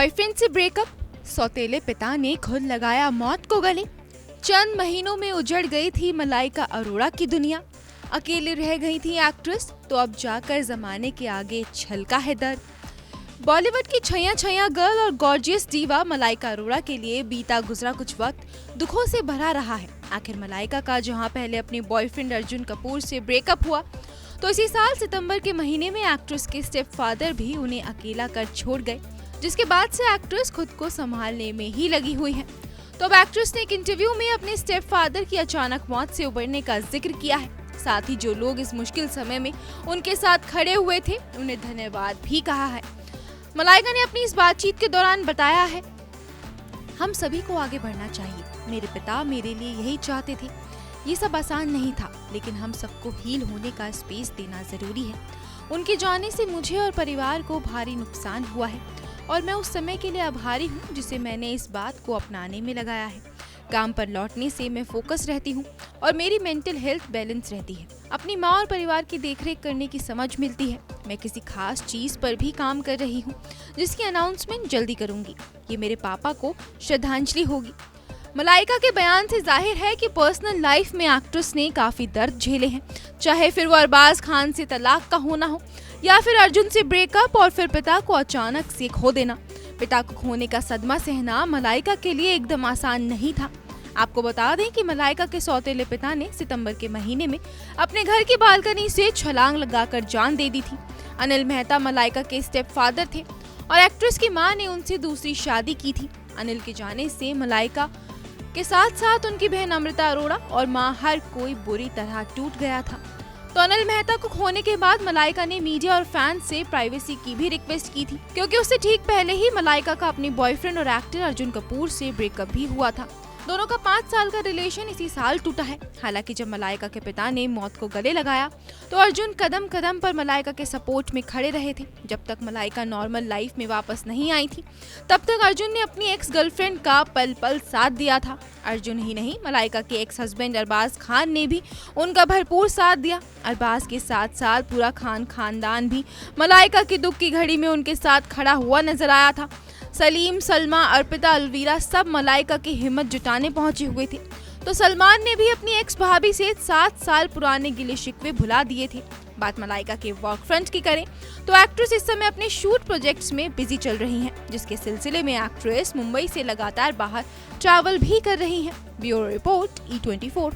Boyfriend से breakup, सौतेले पिता ने खुद लगाया मौत को गले। चंद महीनों में उजड़ गई थी मलाइका अरोड़ा की दुनिया। अकेली रह गई थी एक्ट्रेस, तो अब जाकर जमाने के आगे छलका है दर्द। बॉलीवुड की छैया छैया गर्ल और गॉर्जियस डीवा मलाइका अरोड़ा के लिए बीता गुजरा कुछ वक्त दुखों से भरा रहा है। आखिर मलाइका का जहां पहले अपने बॉयफ्रेंड अर्जुन कपूर से ब्रेकअप हुआ, तो इसी साल सितंबर के महीने में एक्ट्रेस के स्टेप फादर भी उन्हें अकेला कर छोड़ गए, जिसके बाद से एक्ट्रेस खुद को संभालने में ही लगी हुई है। तो अब एक्ट्रेस ने एक इंटरव्यू में अपने स्टेप फादर की अचानक मौत से उबरने का जिक्र किया है। साथ ही जो लोग इस मुश्किल समय में उनके साथ खड़े हुए थे, उन्हें धन्यवाद भी कहा है। मलाइका ने अपनी इस बातचीत के दौरान बताया है, हम सभी को आगे बढ़ना चाहिए। मेरे पिता मेरे लिए यही चाहते थे। ये सब आसान नहीं था, लेकिन हम सबको हील होने का स्पेस देना जरूरी है। उनके जाने से मुझे और परिवार को भारी नुकसान हुआ है और मैं उस समय के लिए आभारी हूँ जिसे मैंने इस बात को अपनाने में लगाया है। काम पर लौटने से मैं फोकस रहती हूँ और मेरी मेंटल हेल्थ बैलेंस रहती है। अपनी माँ और परिवार की देखरेख करने की समझ मिलती है। मैं किसी खास चीज पर भी काम कर रही हूँ जिसकी अनाउंसमेंट जल्दी करूंगी। ये मेरे पापा को श्रद्धांजलि होगी। मलाइका के बयान से जाहिर है कि पर्सनल लाइफ में एक्ट्रेस ने काफी दर्द झेले हैं, चाहे फिर वो अरबाज खान से तलाक का होना हो या फिर अर्जुन से ब्रेकअप और फिर पिता को अचानक से खो देना। पिता को खोने का सदमा सहना मलाइका के लिए एकदम आसान नहीं था। आपको बता दें कि मलाइका के सौतेले पिता ने सितंबर के महीने में अपने घर की बालकनी से छलांग लगाकर जान दे दी थी। अनिल मेहता मलाइका के स्टेप फादर थे और एक्ट्रेस की मां ने उनसे दूसरी शादी की थी। अनिल के जाने से मलाइका के साथ साथ उनकी बहन अमृता अरोड़ा और मां हर कोई बुरी तरह टूट गया था। तो अनिल मेहता को खोने के बाद मलाइका ने मीडिया और फैंस से प्राइवेसी की भी रिक्वेस्ट की थी, क्योंकि उससे ठीक पहले ही मलाइका का अपने बॉयफ्रेंड और एक्टर अर्जुन कपूर से ब्रेकअप भी हुआ था। दोनों का 5 साल का रिलेशन इसी साल टूटा है। हालांकि जब मलाइका के पिता ने मौत को गले लगाया, तो अर्जुन कदम कदम पर मलाइका के सपोर्ट में खड़े रहे थे। जब तक मलाइका नॉर्मल लाइफ में वापस नहीं आई थी, तब तक अर्जुन ने अपनी एक्स गर्लफ्रेंड का पल पल साथ दिया था। अर्जुन ही नहीं, मलाइका के एक्स हस्बैंड अरबाज खान ने भी उनका भरपूर साथ दिया। अरबाज के साथ साथ पूरा खान खानदान भी मलाइका के दुख की घड़ी में उनके साथ खड़ा हुआ नजर आया था। सलीम, सलमा, अर्पिता, अलवीरा सब मलाइका की हिम्मत जुटाने पहुंचे हुए थे। तो सलमान ने भी अपनी एक्स भाभी से 7 साल पुराने गिले शिकवे भुला दिए थे। बात मलाइका के वर्क फ्रंट की करें तो एक्ट्रेस इस समय अपने शूट प्रोजेक्ट्स में बिजी चल रही हैं, जिसके सिलसिले में एक्ट्रेस मुंबई से लगातार बाहर ट्रैवल भी कर रही हैं। Bureau report E24।